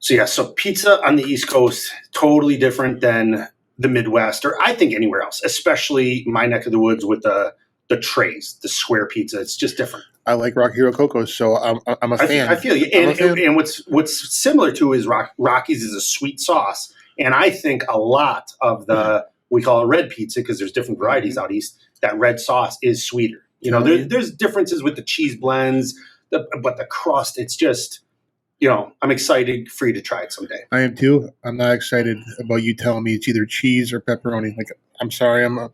So pizza on the East Coast, totally different than the Midwest, or I think anywhere else, especially my neck of the woods with the trays, the square pizza. It's just different. I like Rocky Road Cocoa, so I'm a fan. I feel you. And what's similar to is Rocky's is a sweet sauce, and I think a lot of we call it red pizza because there's different varieties out east. That red sauce is sweeter. There's differences with the cheese blends, but the crust, it's just. I'm excited for you to try it someday. I am too. I'm not excited about you telling me it's either cheese or pepperoni. Like, I'm sorry, I'm a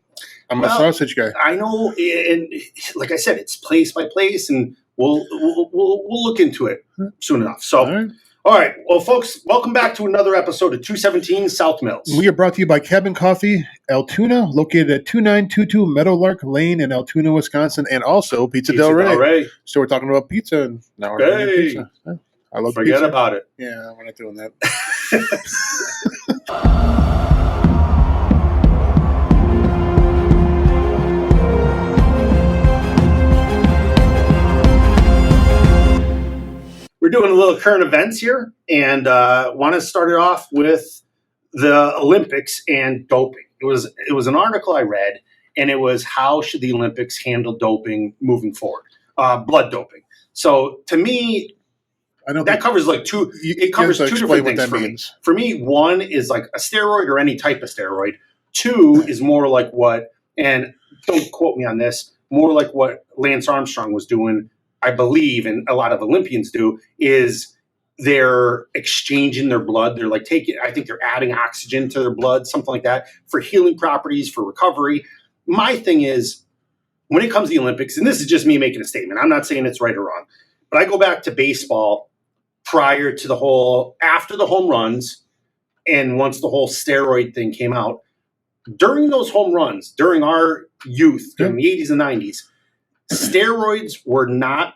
sausage guy. I know, and like I said, it's place by place, and we'll look into it soon enough. So, all right. Well, folks, welcome back to another episode of 217 South Mills. We are brought to you by Cabin Coffee, Altoona, located at 2922 Meadowlark Lane in Altoona, Wisconsin, and also Pizza Del Rey. So we're talking about pizza, and now we're talking about pizza. I love Forget pizza. about it. Yeah, we're not doing that. We're doing a little current events here, and want to start it off with the Olympics and doping. It was an article I read, and it was how should the Olympics handle doping moving forward, blood doping. So to me, that covers like two. It covers two different things for me. For me, one is like a steroid or any type of steroid. Two is more like what, and don't quote me on this, more like what Lance Armstrong was doing, I believe, and a lot of Olympians do, is they're exchanging their blood. They're like I think they're adding oxygen to their blood, something like that, for healing properties, for recovery. My thing is, when it comes to the Olympics, and this is just me making a statement, I'm not saying it's right or wrong, but I go back to baseball prior to after the home runs, and once the whole steroid thing came out, during those home runs, during our youth, during the 80s and 90s, steroids were not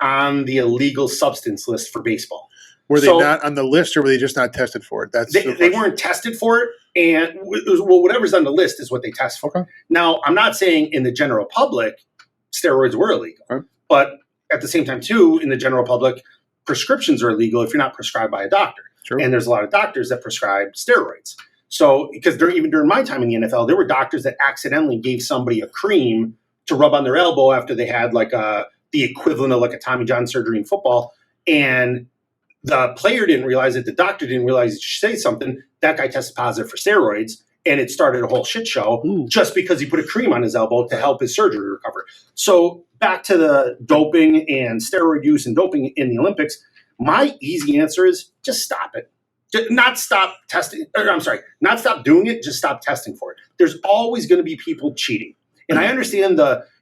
on the illegal substance list for baseball. Were they not on the list, or were they just not tested for it? They weren't tested for it, and whatever's on the list is what they test for. Okay. Now, I'm not saying in the general public steroids were illegal, but at the same time, too, in the general public, prescriptions are illegal if you're not prescribed by a doctor. Sure. And there's a lot of doctors that prescribe steroids. So, because even during my time in the NFL, there were doctors that accidentally gave somebody a cream to rub on their elbow after they had like the equivalent of like a Tommy John surgery in football. And the player didn't realize it. The doctor didn't realize it should say something. That guy tested positive for steroids, and it started a whole shit show just because he put a cream on his elbow to help his surgery recover. So back to the doping and steroid use and doping in the Olympics, my easy answer is just stop it. Not stop testing. Not stop doing it. Just stop testing for it. There's always going to be people cheating. And I understand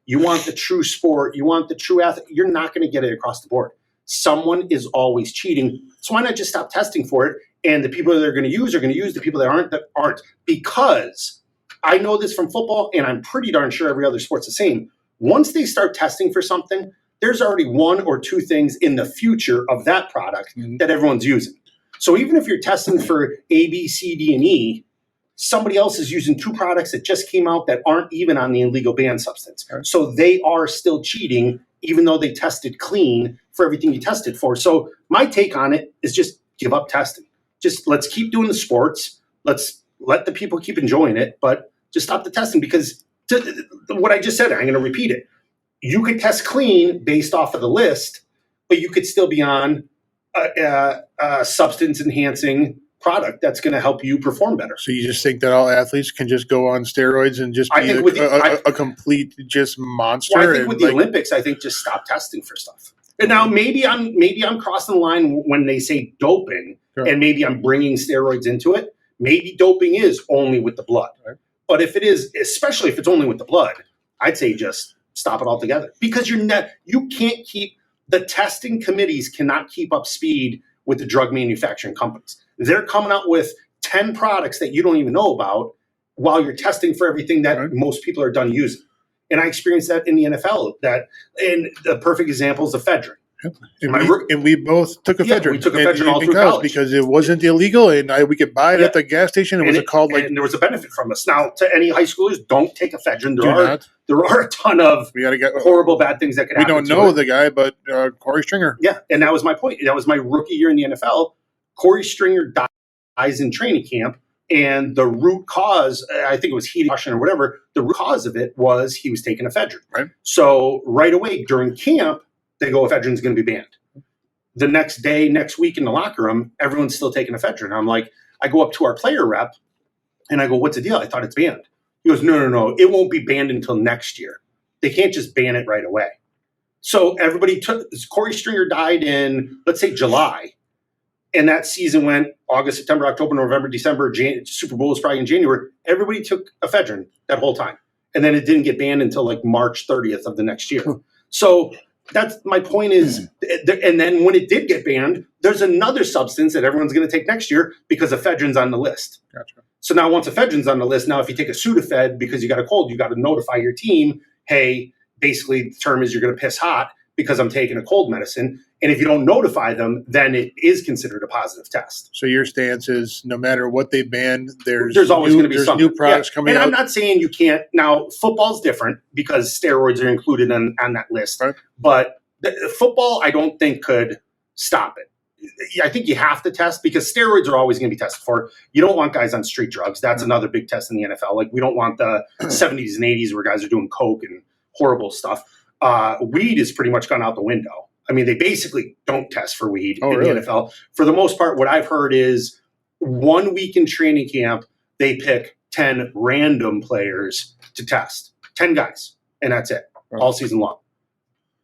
you want the true sport, you want the true athlete. You're not going to get it across the board. Someone is always cheating. So why not just stop testing for it? And the people that are going to use. The people that aren't. Because I know this from football, and I'm pretty darn sure every other sport's the same. Once they start testing for something, there's already one or two things in the future of that product that everyone's using. So even if you're testing for A, B, C, D, and E, somebody else is using two products that just came out that aren't even on the illegal banned substance. Right. So they are still cheating, even though they tested clean for everything you tested for. So my take on it is just give up testing. Just let's keep doing the sports. Let's let the people keep enjoying it, but just stop the testing, because what I just said, I'm going to repeat it. You could test clean based off of the list, but you could still be on a substance enhancing product that's going to help you perform better. So you just think that all athletes can just go on steroids and just be a complete just monster? Well, I think with the Olympics, I think just stop testing for stuff. And now maybe I'm crossing the line when they say doping, and maybe I'm bringing steroids into it. Maybe doping is only with the blood. Right. But if it is, especially if it's only with the blood, I'd say just stop it altogether, because you can't keep the testing committees cannot keep up speed with the drug manufacturing companies. They're coming out with 10 products that you don't even know about while you're testing for everything that most people are done using. And I experienced that in the NFL. And the perfect example is ephedrine. Yep. And we both took ephedrine. We took ephedrine all through college. Because it wasn't illegal, and we could buy it at the gas station. And there was a benefit from us. Now, to any high schoolers, don't take ephedrine. There are a ton of horrible bad things that can happen. We don't know the guy, but Corey Stringer. Yeah, and that was my point. That was my rookie year in the NFL. Corey Stringer dies in training camp. And the root cause, I think it was heat exhaustion or whatever, the root cause of it was he was taking ephedrine. Right. So right away during camp, they go, ephedrine's going to be banned. The next day, next week in the locker room, everyone's still taking ephedrine. I'm like, I go up to our player rep and I go, what's the deal? I thought it's banned. He goes, no. It won't be banned until next year. They can't just ban it right away. So everybody Corey Stringer died in, let's say, July. And that season went August, September, October, November, December. Super Bowl was probably in January. Everybody took ephedrine that whole time. And then it didn't get banned until like March 30th of the next year. So that's my point is, and then when it did get banned, there's another substance that everyone's going to take next year because ephedrine's on the list. Gotcha. So now once ephedrine's on the list, now if you take a Sudafed because you got a cold, you got to notify your team, hey, basically the term is you're going to piss hot because I'm taking a cold medicine. And if you don't notify them, then it is considered a positive test. So your stance is no matter what they ban, there's always going to be something. New products coming out. And I'm not saying you can't. Now, football's different because steroids are included on that list. Right. But football, I don't think could stop it. I think you have to test because steroids are always going to be tested for. You don't want guys on street drugs. That's another big test in the NFL. Like we don't want the 70s and 80s where guys are doing coke and horrible stuff. Weed is pretty much gone out the window. I mean, they basically don't test for weed in really? the NFL. For the most part, what I've heard is 1 week in training camp, they pick 10 random players to test. 10 guys, and that's it, all season long.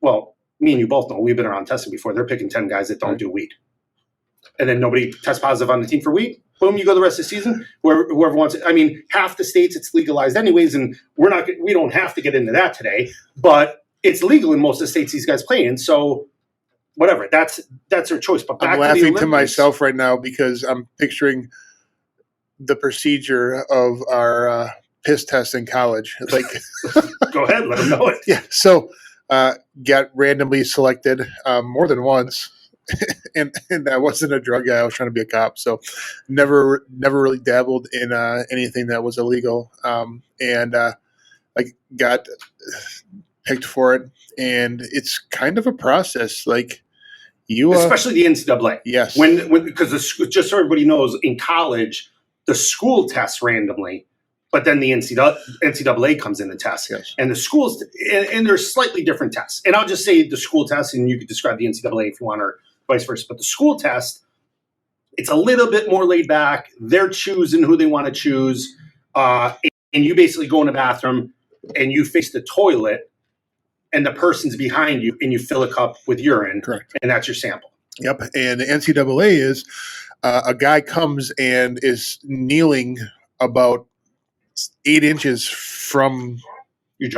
Well, me and you both know we've been around testing before. They're picking 10 guys that don't do weed. And then nobody tests positive on the team for weed. Boom, you go the rest of the season. Whoever wants it. I mean, half the states it's legalized anyways, and we don't have to get into that today, but it's legal in most of the states these guys play in. So whatever, that's their choice. But I'm laughing to myself right now because I'm picturing the procedure of our piss test in college. Like, go ahead, let them know it. Yeah. So got randomly selected more than once, and I wasn't a drug guy. I was trying to be a cop, so never really dabbled in anything that was illegal. And like got picked for it, and it's kind of a process. Like especially the NCAA. Yes. When because just so everybody knows, in college, the school tests randomly, but then the NCAA comes in and tests. Yes. And the schools, and there's slightly different tests. And I'll just say the school test, and you could describe the NCAA if you want, or vice versa. But the school test, it's a little bit more laid back. They're choosing who they want to choose. And you basically go in the bathroom and you face the toilet, and the person's behind you, and you fill a cup with urine. Correct. And that's your sample. Yep. And the NCAA is a guy comes and is kneeling about 8 inches from your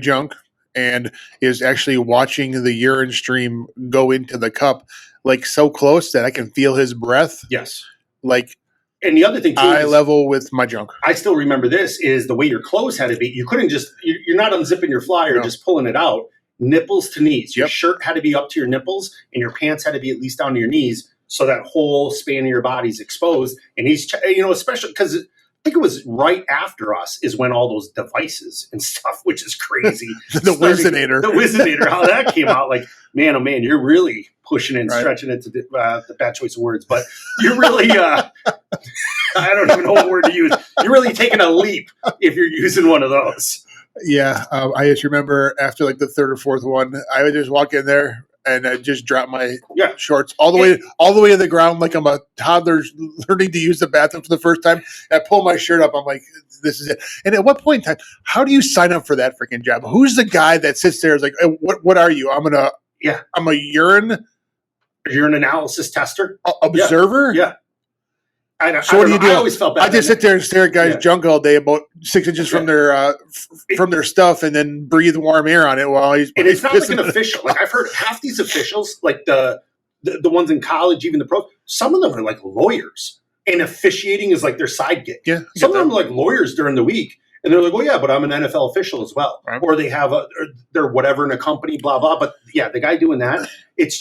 junk, and is actually watching the urine stream go into the cup, like so close that I can feel his breath. Yes. Like, and the other thing, too, eye level with my junk. I still remember this is the way your clothes had to be. You couldn't you're not unzipping your flyer, just pulling it out. Nipples to knees. Your shirt had to be up to your nipples, and your pants had to be at least down to your knees, so that whole span of your body's exposed. And he's, especially because I think it was right after us is when all those devices and stuff, which is crazy. The Wizinator, how that came out. Like, man, oh man, you're really pushing and stretching it to the bad choice of words, but you're really, I don't even know what word to use. You're really taking a leap if you're using one of those. Yeah. I just remember after like the third or fourth one, I would just walk in there and I just drop my shorts all the way to the ground like I'm a toddler learning to use the bathroom for the first time. I pull my shirt up. I'm like, this is it. And at what point in time, how do you sign up for that freaking job? Who's the guy that sits there and is like, hey, what are you? I'm a urine analysis tester. Observer? Yeah. So what do you do? I always felt bad. I just sit there and stare at guys' junk all day about 6 inches from their stuff, and then breathe warm air on it while he's. And it's not like an official. Like I've heard half these officials, like the ones in college, even the pros. Some of them are like lawyers, and officiating is like their side gig. Yeah, some of them are like lawyers during the week, and they're like, "Oh yeah, but I'm an NFL official as well," or they have they're whatever in a company, blah blah. But yeah, the guy doing that, it's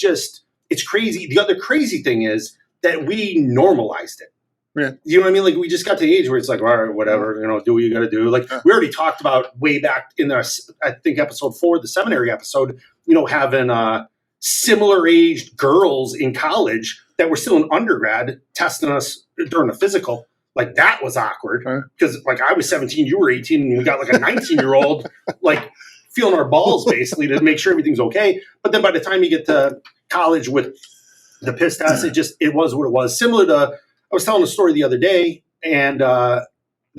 crazy. The other crazy thing is that we normalized it. Yeah. You know what I mean? Like we just got to the age where it's like, all right, whatever, do what you got to do. Like we already talked about way back in I think episode 4, the seminary episode, having similar aged girls in college that were still in undergrad testing us during the physical. Like, that was awkward because, like, I was 17, you were 18, and we got like a 19-year-old like feeling our balls basically to make sure everything's okay. But then by the time you get to college with the piss test, it was what it was. Similar to, I was telling a story the other day, and there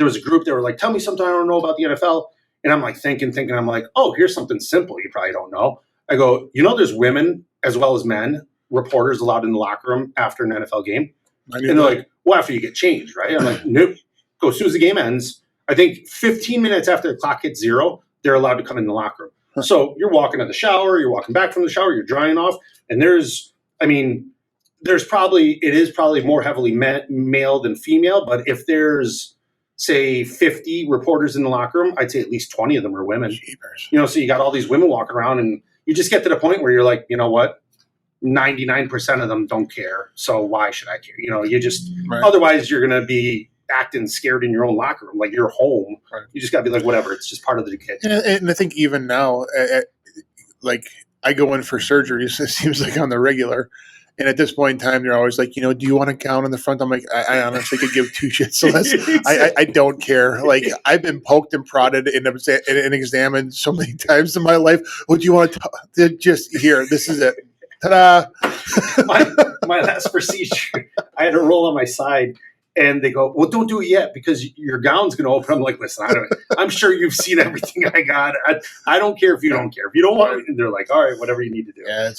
was a group that were like, tell me something I don't know about the NFL. And I'm like thinking, I'm like, oh, here's something simple you probably don't know. I go, there's women as well as men, reporters allowed in the locker room after an NFL game. And they're like, well, after you get changed, right? I'm like, nope. Go as soon as the game ends. I think 15 minutes after the clock hits 0, they're allowed to come in the locker room. So you're walking to the shower, you're walking back from the shower, you're drying off. And it is probably more heavily male than female. But if there's, say, 50 reporters in the locker room, I'd say at least 20 of them are women. So you got all these women walking around, and you just get to the point where you're like, you know what? 99% of them don't care. So why should I care? Otherwise you're going to be acting scared in your own locker room. Like, you're home. Right. You just got to be like, whatever. It's just part of the kid. And I think even now, like, I go in for surgeries, it seems like on the regular. And at this point in time, they're always like, do you want to count on the front? I'm like, I honestly could give two shits less. I don't care. Like, I've been poked and prodded and examined so many times in my life. What do you want to just here? This is it. Ta-da! my last procedure, I had to roll on my side, and they go, well, don't do it yet because your gown's going to open. I'm like, listen, I'm sure you've seen everything I got. I don't care if you don't care. If you don't want it, and they're like, all right, whatever you need to do. Yeah,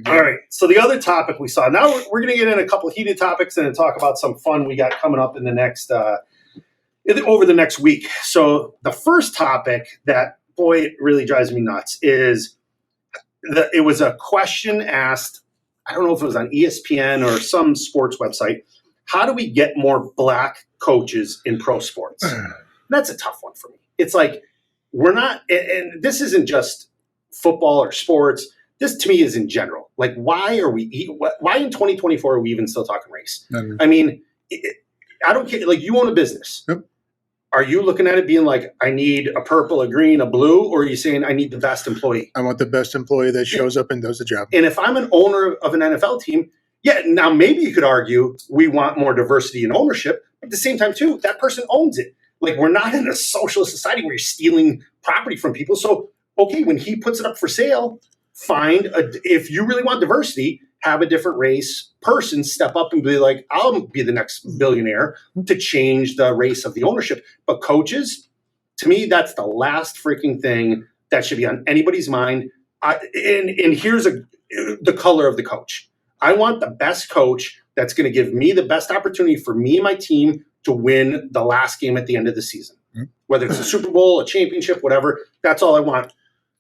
all right. So the other topic we saw, now we're going to get in a couple of heated topics and then talk about some fun we got coming up in the next, over the next week. So the first topic that, boy, it really drives me nuts is it was a question asked, I don't know if it was on ESPN or some sports website. How do we get more black coaches in pro sports? That's a tough one for me. It's like, we're not, and this isn't just football or sports. This to me is in general. Like, why in 2024 are we even still talking race? Mm-hmm. I mean, I don't care. Like, you own a business. Yep. Are you looking at it being like, I need a purple, a green, a blue, or are you saying I need the best employee? I want the best employee that shows up and does the job. And if I'm an owner of an NFL team, now maybe you could argue we want more diversity in ownership, but at the same time too, that person owns it. Like, we're not in a socialist society where you're stealing property from people. So, okay, when he puts it up for sale, if you really want diversity, have a different race person step up and be like, I'll be the next billionaire to change the race of the ownership. But coaches, to me, that's the last freaking thing that should be on anybody's mind. And here's the color of the coach. I want the best coach that's going to give me the best opportunity for me and my team to win the last game at the end of the season. Whether it's a Super Bowl, a championship, whatever, that's all I want.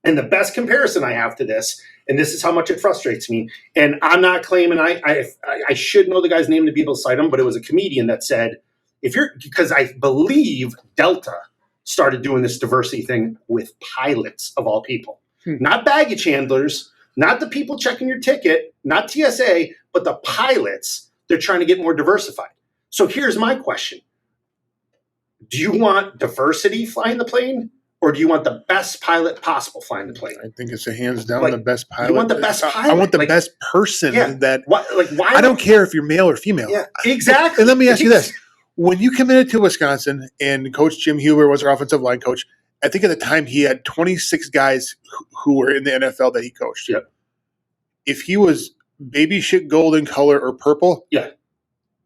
And the best comparison I have to this, and this is how much it frustrates me, and I'm not claiming I should know the guy's name to be able to cite him, but it was a comedian that said, because I believe Delta started doing this diversity thing with pilots of all people, not baggage handlers, not the people checking your ticket, not TSA, but the pilots. They're trying to get more diversified. So here's my question. Do you want diversity flying the plane? Or do you want the best pilot possible flying the plane? I think it's a hands down the best pilot. You want the best pilot. I want the best person why? I don't care if you're male or female. Yeah, exactly. And let me ask you this. When you committed to Wisconsin and Coach Jim Huber was our offensive line coach, I think at the time he had 26 guys who were in the NFL that he coached. Yeah. If he was baby shit golden color or purple,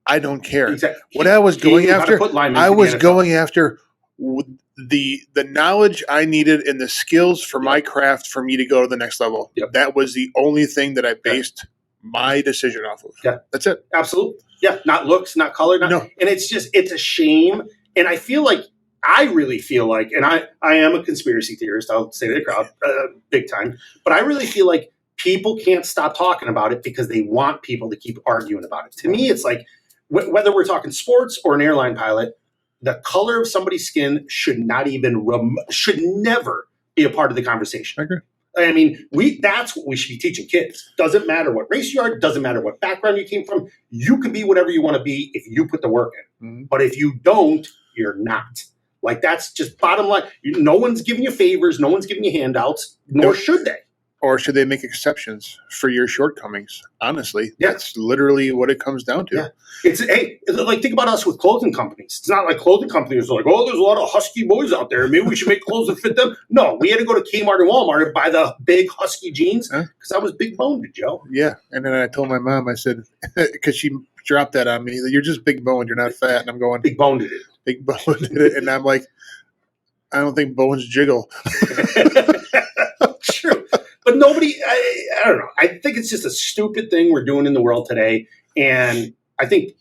I don't care. Exactly. What I was going after, I was going after the knowledge I needed and the skills for my craft for me to go to the next level. Yep. That was the only thing that I based my decision off of. Yeah. That's it. Absolutely. Yeah. Not looks, not color. No. And it's a shame. And I really feel like, and I am a conspiracy theorist, I'll say to the crowd, big time, but I really feel like people can't stop talking about it because they want people to keep arguing about it. To me, it's like, whether we're talking sports or an airline pilot, the color of somebody's skin should never be a part of the conversation. I agree. I mean, that's what we should be teaching kids. Doesn't matter what race you are. Doesn't matter what background you came from. You can be whatever you want to be if you put the work in. Mm-hmm. But if you don't, you're not. Like, that's just bottom line. No one's giving you favors. No one's giving you handouts, nor should they. or should they make exceptions for your shortcomings? Honestly, that's literally what it comes down to. Yeah. It's like think about us with clothing companies. It's not like clothing companies are like, oh, there's a lot of husky boys out there. Maybe we should make clothes that fit them. No, we had to go to Kmart and Walmart and buy the big husky jeans because I was big boned, Joe. Yeah, and then I told my mom, I said, because she dropped that on me, that you're just big boned, you're not fat, and I'm going, big boned it. Big boned it, and I'm like, I don't think bones jiggle. True. But nobody, I don't know. I think it's just a stupid thing we're doing in the world today. And I think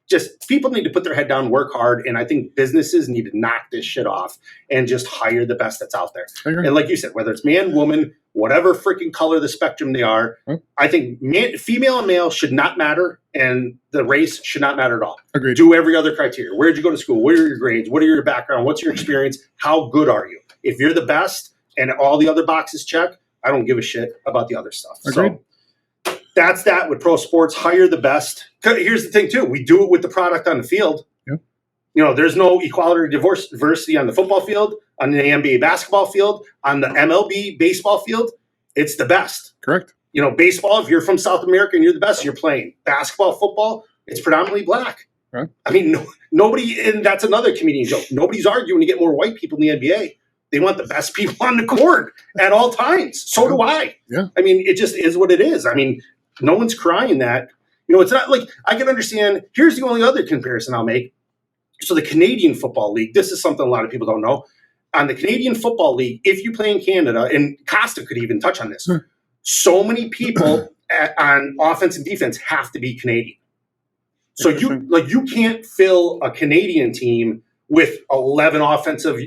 just people need to put their head down, work hard. And I think businesses need to knock this shit off and just hire the best that's out there. And like you said, whether it's man, woman, whatever freaking color of the spectrum they are, I think female and male should not matter. And the race should not matter at all. Agreed. Do every other criteria. Where did you go to school? What are your grades? What are your background? What's your experience? How good are you? If you're the best and all the other boxes check, I don't give a shit about the other stuff. Agreed. So that's that with pro sports. Hire the best. Here's the thing, too. We do it with the product on the field. Yep. You know, there's no equality or diversity on the football field, on the NBA basketball field, on the MLB baseball field. It's the best. Correct. You know, baseball, if you're from South America and you're the best, you're playing. Basketball, football, it's predominantly black. Right. I mean, nobody, and that's another comedian joke. Nobody's arguing to get more white people in the NBA. They want the best people on the court at all times. So do I. Yeah. I mean, it just is what it is. I mean, no one's crying that. You know, it's not like I can understand. Here's the only other comparison I'll make. So the Canadian Football League, this is something a lot of people don't know. On the Canadian Football League, if you play in Canada, and Costa could even touch on this, so many people on offense and defense have to be Canadian. So you can't fill a Canadian team with 11 offensive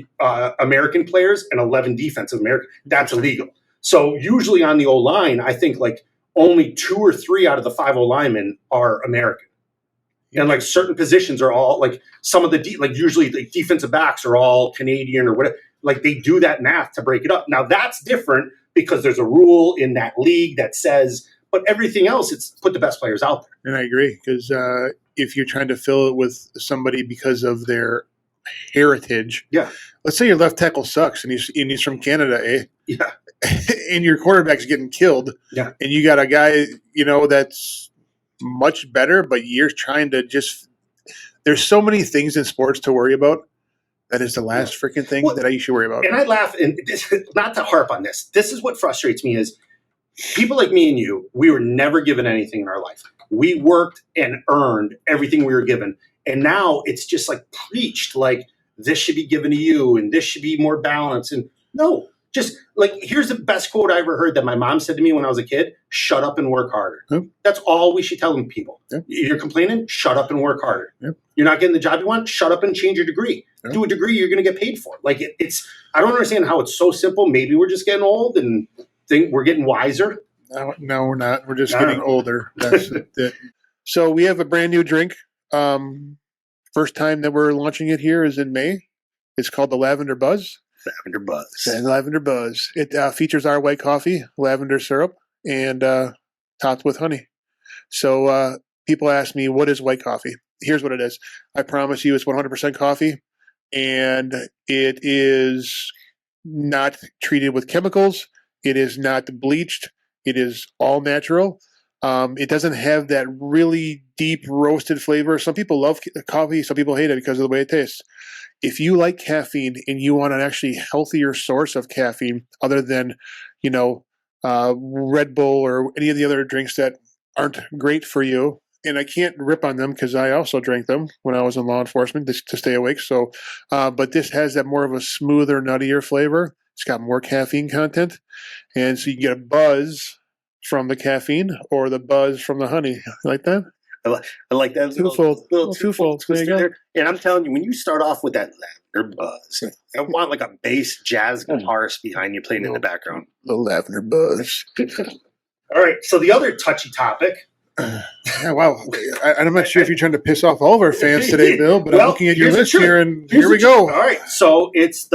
American players and 11 defensive American. That's illegal. So usually on the O-line, I think like only 2 or 3 out of the 5 O-linemen are American. And like certain positions are all like some of the usually the defensive backs are all Canadian or whatever. Like they do that math to break it up. Now that's different because there's a rule in that league that says, but everything else, it's put the best players out there. And I agree because if you're trying to fill it with somebody because of their heritage. Yeah. Let's say your left tackle sucks and he's from Canada, eh? Yeah. And your quarterback's getting killed. Yeah. And you got a guy, that's much better, but you're trying to just – there's so many things in sports to worry about. That is the last freaking thing that you should worry about. And I laugh, and not to harp on this. This is what frustrates me is people like me and you, we were never given anything in our life. We worked and earned everything we were given. And now it's just like preached, like this should be given to you and this should be more balanced. And no, just like here's the best quote I ever heard that my mom said to me when I was a kid: shut up and work harder. Yep. That's all we should tell them people. Yep. You're complaining, shut up and work harder. Yep. You're not getting the job you want, shut up and change your degree. Yep. Do a degree you're going to get paid for. Like it's I don't understand how it's so simple. Maybe we're just getting old and think we're getting wiser. No, we're not. We're just getting older. That's it. So we have a brand new drink. First time that we're launching it here is in May. It's called the Lavender Buzz. Lavender Buzz. And Lavender Buzz. It features our white coffee, lavender syrup, and topped with honey. So people ask me, what is white coffee? Here's what it is. I promise you it's 100% coffee, and it is not treated with chemicals. It is not bleached. It is all natural. It doesn't have that really deep roasted flavor. Some people love coffee. Some people hate it because of the way it tastes. If you like caffeine and you want an actually healthier source of caffeine other than, Red Bull or any of the other drinks that aren't great for you, and I can't rip on them because I also drank them when I was in law enforcement to stay awake. So, but this has that more of a smoother, nuttier flavor. It's got more caffeine content. And so you get a buzz from the caffeine or the buzz from the honey. Like that? I like that. Little twofold. There you go. And I'm telling you, when you start off with that lavender buzz, I want like a bass jazz guitarist behind you playing in the background. The lavender buzz. All right. So the other touchy topic. Yeah, wow. I'm not sure if you're trying to piss off all of our fans today, Bill, but I'm looking at your list here, and here we go. All right. So it's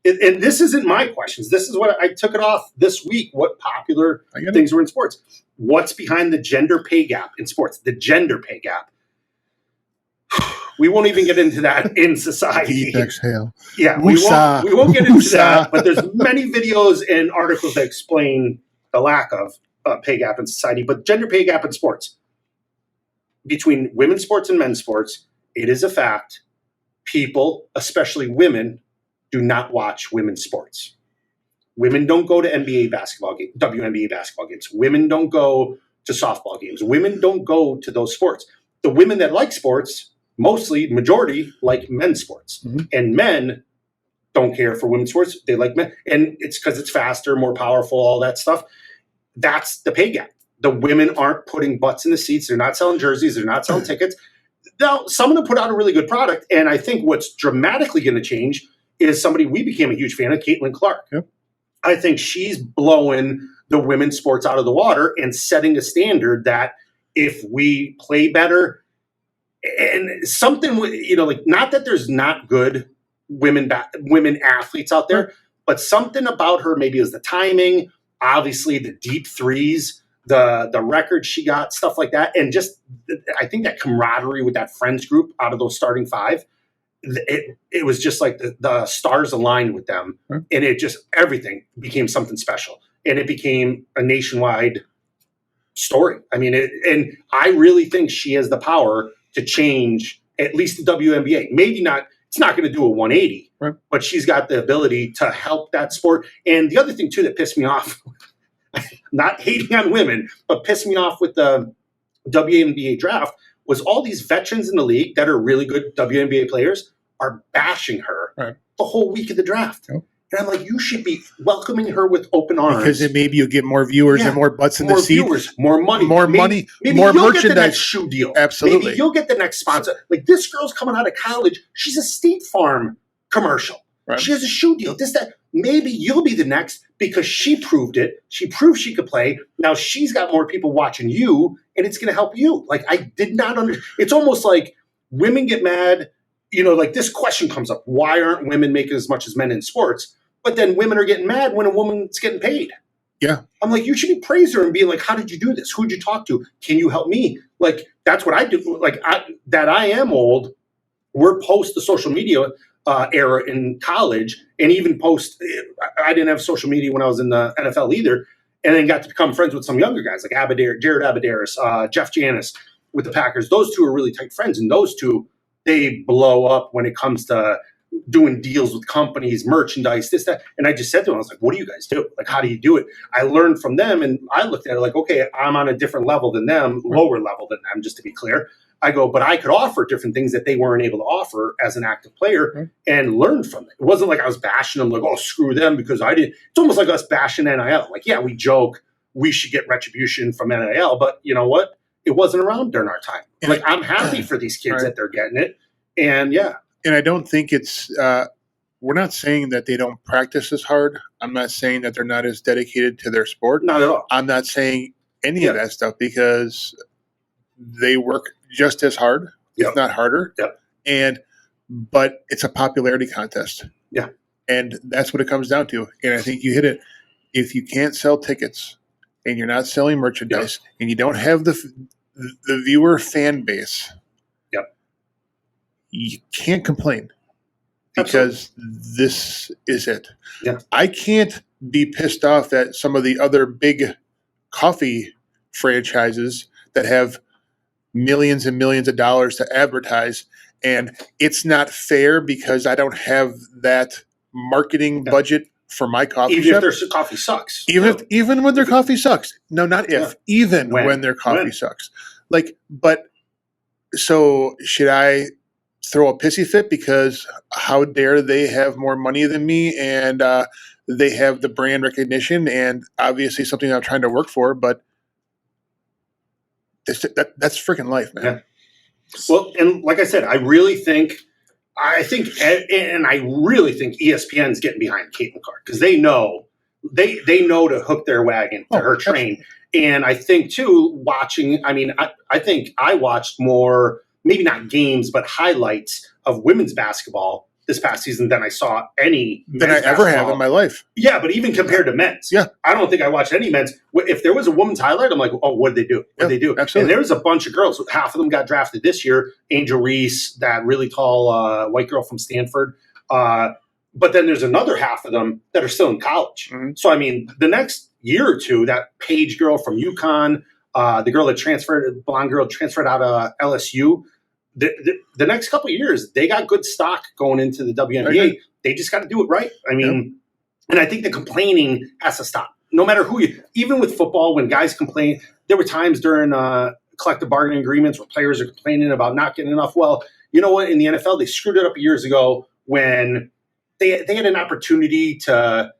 and this isn't my questions. This is what I took it off this week. What popular things were in sports? What's behind the gender pay gap in sports? The gender pay gap. We won't even get into that in society. Deep exhale. Yeah, we won't get into that. But there's many videos and articles that explain the lack of pay gap in society, but gender pay gap in sports. Between women's sports and men's sports, it is a fact. People, especially women, do not watch women's sports. Women don't go to NBA basketball games, WNBA basketball games. Women don't go to softball games. Women don't go to those sports. The women that like sports, majority, like men's sports. Mm-hmm. And men don't care for women's sports. They like men. And it's because it's faster, more powerful, all that stuff. That's the pay gap. The women aren't putting butts in the seats. They're not selling jerseys. They're not selling tickets. Now, some of them put out a really good product. And I think what's dramatically going to change is somebody we became a huge fan of, Caitlin Clark. Yep. I think she's blowing the women's sports out of the water and setting a standard that if we play better and something, like not that there's not good women athletes out there, but something about her maybe is the timing, obviously the deep threes, the record she got, stuff like that. And just, I think that camaraderie with that friends group out of those starting five, it was just like the stars aligned with them, and it just everything became something special, and it became a nationwide story. I mean, and I really think she has the power to change at least the WNBA. Maybe not; it's not going to do a 180, but she's got the ability to help that sport. And the other thing too that pissed me off, not hating on women, but pissed me off with the WNBA draft, was all these veterans in the league that are really good WNBA players are bashing her the whole week of the draft. Yep. And I'm like, you should be welcoming her with open arms. Because then maybe you'll get more viewers and more butts in the seat. More viewers, more money. Maybe more you'll merchandise. Get the next shoe deal. Absolutely. Maybe you'll get the next sponsor. Like this girl's coming out of college. She's a State Farm commercial. Right. She has a shoe deal. That. Maybe you'll be the next because she proved it. She proved she could play. Now she's got more people watching you, and it's going to help you. Like I did not understand. It's almost like women get mad. Like this question comes up: why aren't women making as much as men in sports? But then women are getting mad when a woman's getting paid. Yeah, I'm like, you should be praising her and being like, how did you do this? Who'd you talk to? Can you help me? Like that's what I do. Like I am old. We're post the social media era in college, and even post, I didn't have social media when I was in the NFL either, and then got to become friends with some younger guys like Jared Abadaris, Jeff Janis with the Packers. Those two are really tight friends, and those two, they blow up when it comes to doing deals with companies, merchandise, this, that. And I just said to them, I was like, what do you guys do? Like, how do you do it? I learned from them, and I looked at it like, okay, I'm on a different level than them, lower level than them, just to be clear. I go, but I could offer different things that they weren't able to offer as an active player and learn from it. It wasn't like I was bashing them like, oh, screw them because I did. It's almost like us bashing NIL. Like, yeah, we joke we should get retribution from NIL, but you know what? It wasn't around during our time. Like, I'm happy for these kids that they're getting it. And yeah. And I don't think it's we're not saying that they don't practice as hard. I'm not saying that they're not as dedicated to their sport. Not at all. I'm not saying any of that stuff because they work just as hard, if not harder. But it's a popularity contest. Yeah. And that's what it comes down to. And I think you hit it. If you can't sell tickets and you're not selling merchandise and you don't have the viewer fan base, you can't complain because this is it. Yeah. I can't be pissed off at some of the other big coffee franchises that have millions and millions of dollars to advertise, and it's not fair because I don't have that marketing budget for my coffee shop. Even if their coffee sucks. Even when their coffee sucks. No, not if. Even when their coffee sucks. Like, but so should I throw a pissy fit because how dare they have more money than me and they have the brand recognition and obviously something I'm trying to work for, but that's freaking life, man. Yeah. Well, and like I said, I really think ESPN's getting behind Caitlin Clark because they know to hook their wagon to her train. And I think too, watching, I think I watched more, maybe not games, but highlights of women's basketball this past season than I saw any than I ever have in my life. Yeah, but even compared to men's. Yeah. I don't think I watched any men's. If there was a woman's highlight, I'm like, oh, what did they do? What did they do? Absolutely. And there was a bunch of girls. Half of them got drafted this year. Angel Reese, that really tall white girl from Stanford. But then there's another half of them that are still in college. Mm-hmm. So, the next year or two, that Paige girl from UConn, the girl that blonde girl transferred out of LSU. The next couple of years, they got good stock going into the WNBA. They just got to do it right. I mean, and I think the complaining has to stop. No matter who even with football, when guys complain, there were times during collective bargaining agreements where players are complaining about not getting enough. Well, you know what? In the NFL, they screwed it up years ago when they had an opportunity the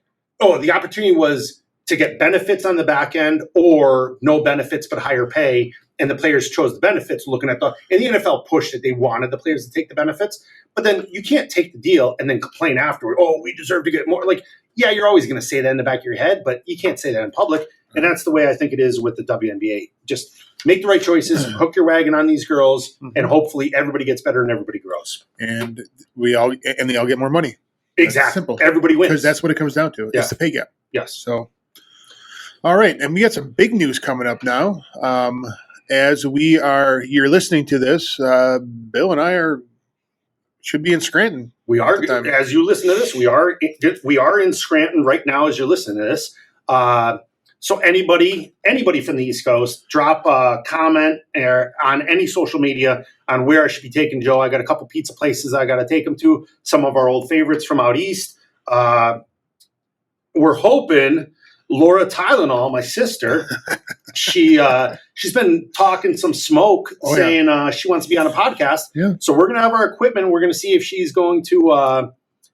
opportunity was to get benefits on the back end or no benefits but higher pay. And the players chose the benefits and the NFL pushed it. They wanted the players to take the benefits. But then you can't take the deal and then complain afterward. Oh, we deserve to get more. Like, yeah, you're always going to say that in the back of your head, but you can't say that in public. And that's the way I think it is with the WNBA. Just make the right choices, hook your wagon on these girls, and hopefully everybody gets better and everybody grows. And they all get more money. Exactly. Simple. Everybody wins. Because that's what it comes down to. Yeah. It's the pay gap. Yes. So, all right. And we got some big news coming up now. As you're listening to this, Bill and I should be in Scranton. We are, as you listen to this, we are in Scranton right now as you're listening to this. So anybody from the East Coast, drop a comment on any social media on where I should be taking Joe. I got a couple pizza places I got to take him to, some of our old favorites from out east. We're hoping Laura Tylenol, my sister, she's been talking some smoke, saying she wants to be on a podcast. Yeah. So we're going to have our equipment. We're going to see if she's going to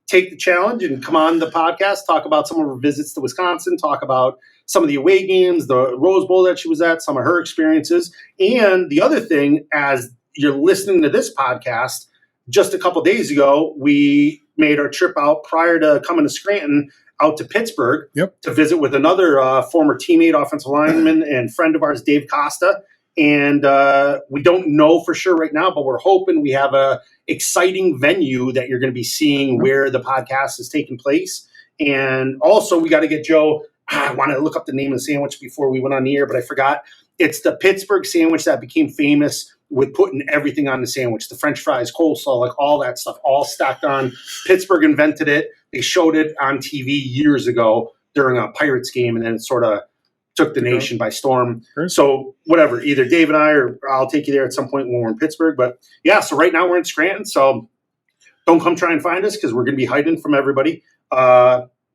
take the challenge and come on the podcast, talk about some of her visits to Wisconsin, talk about some of the away games, the Rose Bowl that she was at, some of her experiences. And the other thing, as you're listening to this podcast, just a couple days ago, we made our trip out prior to coming to Scranton out to Pittsburgh to visit with another former teammate, offensive lineman, and friend of ours, Dave Costa. And we don't know for sure right now, but we're hoping we have a exciting venue that you're going to be seeing where the podcast is taking place. And also, we got to get Joe. I wanted to look up the name of the sandwich before we went on the air, but I forgot. It's the Pittsburgh sandwich that became famous with putting everything on the sandwich, the French fries, coleslaw, like all that stuff, all stacked on. Pittsburgh invented it. They showed it on TV years ago during a Pirates game, and then it sort of took the nation by storm. Sure. So whatever, either Dave and I, or I'll take you there at some point when we're in Pittsburgh. But yeah, so right now we're in Scranton, so don't come try and find us because we're going to be hiding from everybody.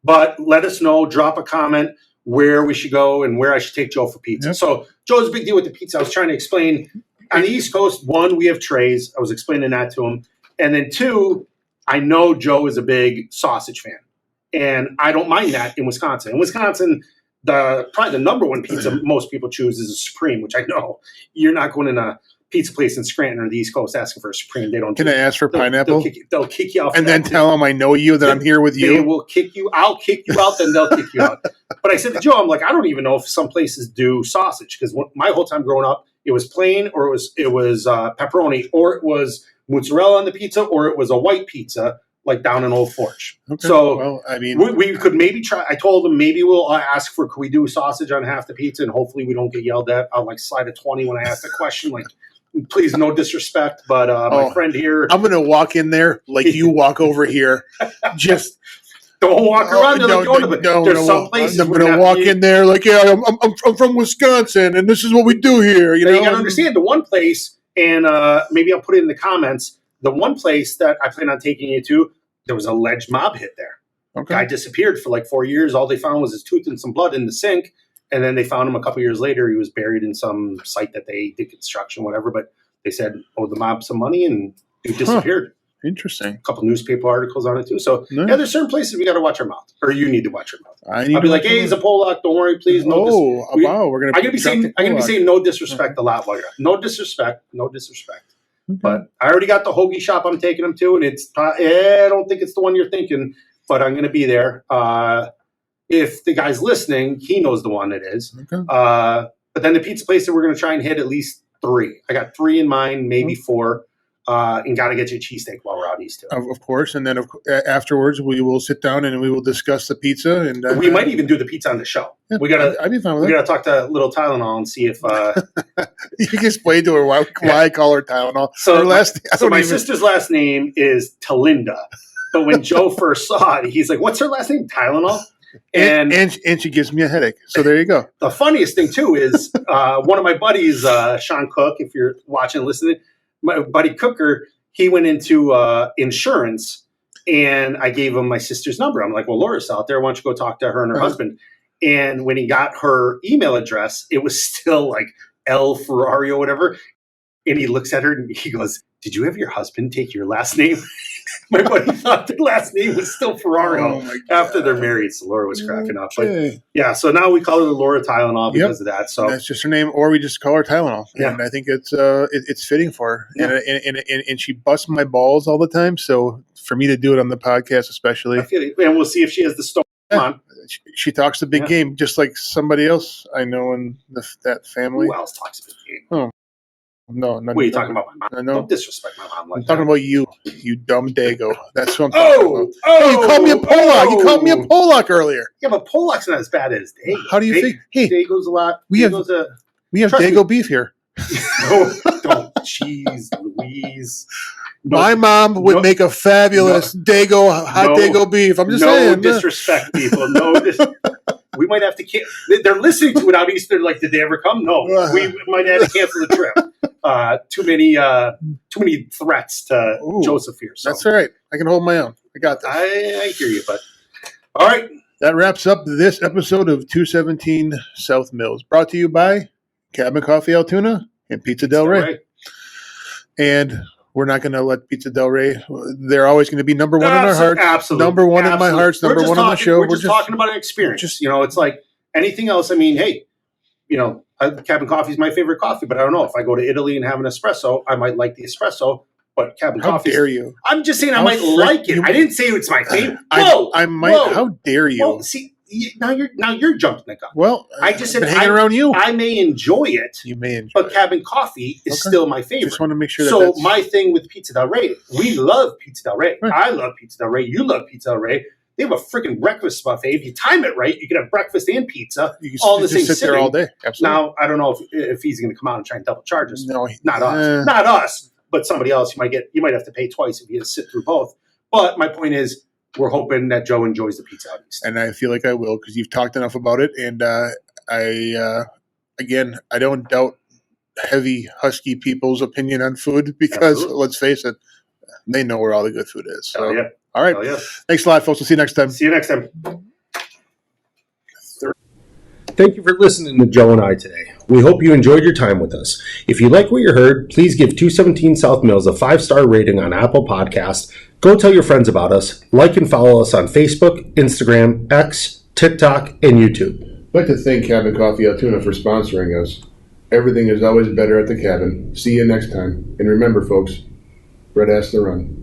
But let us know, drop a comment where we should go and where I should take Joe for pizza. Yep. So Joe's a big deal with the pizza. I was trying to explain. On the East Coast, one, we have trays. I was explaining that to him. And then two, I know Joe is a big sausage fan. And I don't mind that in Wisconsin. In Wisconsin, probably the number one pizza most people choose is a Supreme, which I know you're not going in a pizza place in Scranton or the East Coast asking for a Supreme. They don't. Can I ask for pineapple? They'll kick you off. And then tell them I know you, that I'm here with you. They will kick you. I'll kick you out, then they'll kick you out. But I said to Joe, I'm like, I don't even know if some places do sausage because my whole time growing up, it was plain, or it was pepperoni, or it was mozzarella on the pizza, or it was a white pizza like down in Old Forge. Okay. So well, I mean, we could maybe try. I told them maybe we'll ask for, could we do sausage on half the pizza, and hopefully we don't get yelled at. I'll like slide a 20 when I ask the question, like. Please, no disrespect, but my friend here. I'm going to walk in there like you walk over here. Just don't walk around. There's some places. I'm going to walk in there like, yeah, I'm from Wisconsin, and this is what we do here. You got to understand the one place, and maybe I'll put it in the comments. The one place that I plan on taking you to, there was an alleged mob hit there. Okay. Guy disappeared for like 4 years. All they found was his tooth and some blood in the sink. And then they found him a couple years later. He was buried in some site that they did construction, whatever. But they said, the mob some money, and he disappeared. Interesting. A couple newspaper articles on it, too. So, yeah, there's certain places we got to watch our mouth. Or you need to watch your mouth. I'll be like, hey, he's a Pollock. Don't worry, please. We're going to I'm going to be saying no disrespect a lot. No disrespect. No disrespect. Okay. But I already got the hoagie shop I'm taking him to, and I don't think it's the one you're thinking, but I'm going to be there. If the guy's listening, he knows the one it is. Okay. But then the pizza place that we're going to try and hit at least 3. I got 3 in mind, maybe 4. And got to get you a cheesesteak while we're out east, too. Of course. And then afterwards, we will sit down and we will discuss the pizza. And we might even do the pizza on the show. Yeah, I'd be fine with that. We got to talk to little Tylenol and see if you can explain to her why I call her Tylenol. So my sister's last name is Talinda. But when Joe first saw it, he's like, "What's her last name? Tylenol." And she gives me a headache. So there you go. The funniest thing too is one of my buddies, Sean Cook, if you're watching and listening, my buddy Cooker, he went into insurance, and I gave him my sister's number. I'm like, well, Laura's out there. Why don't you go talk to her and her husband? And when he got her email address, it was still like L Ferrari or whatever. And he looks at her and he goes, "Did you have your husband take your last name?" My buddy thought their last name was still Ferrario after they're married. So Laura was cracking up. But yeah, so now we call her Laura Tylenol because of that. So that's just her name, or we just call her Tylenol. Yeah. And I think it's fitting for her. Yeah. And she busts my balls all the time. So for me to do it on the podcast, especially, I feel it. And we'll see if she has the storm on. She talks a big game, just like somebody else I know in that family. Who else talks a big game? Oh. No. What are you talking about, my mom? Don't disrespect my mom like I'm talking about you dumb dago. That's what I'm talking about. Oh, you called me a Pollock. You called me a Pollock earlier. Yeah, but Pollock's not as bad as Dago. How do you think? Hey, Dago's a lot. We have Dago beef here. No, don't. Jeez, Louise. My mom would make a fabulous Dago hot Dago beef. I'm just saying. No disrespect, people. We might have to they're listening to it out east. They're like, did they ever come? No. We might have to cancel the trip. Too many threats to Joseph here. So. That's all right. I can hold my own. I got this. I hear you, but all right. That wraps up this episode of 217 South Mills, brought to you by Cabin Coffee Altoona and Pizza Del Rey. And we're not going to let Pizza Del Rey. They're always going to be number one in our hearts. Absolutely. Number one in my hearts. Number one on the show. We're just talking about an experience. It's like anything else. I mean, hey, Cabin Coffee is my favorite coffee, but I don't know if I go to Italy and have an espresso, I might like the espresso. But Cabin Coffee. How dare you? I'm just saying I might like it. I didn't say it's my favorite. I might. Whoa. How dare you? Well, see, now you're jumping the gun. Well, I just said hanging around you. I may enjoy it. You may enjoy but Cabin Coffee is still my favorite. Just want to make sure. So my thing with Pizza Del Rey, we love Pizza Del Rey. Right. I love Pizza Del Rey. You love Pizza Del Rey. They have a freaking breakfast buffet. If you time it right, you can have breakfast and pizza all in the same sit there all day. Absolutely. Now, I don't know if he's going to come out and try and double charge us. No, not us. Not us, but somebody else. You might have to pay twice if you sit through both. But my point is, we're hoping that Joe enjoys the pizza out east. And I feel like I will because you've talked enough about it. And I don't doubt heavy, husky people's opinion on food because, let's face it, they know where all the good food is. So, yeah. All right. Thanks a lot, folks. We'll see you next time. See you next time. Thank you for listening to Joe and I today. We hope you enjoyed your time with us. If you like what you heard, please give 217 South Mills a 5-star rating on Apple Podcasts. Go tell your friends about us. Like and follow us on Facebook, Instagram, X, TikTok, and YouTube. I'd like to thank Cabin Coffee Altoona for sponsoring us. Everything is always better at the cabin. See you next time. And remember, folks, Red has to run.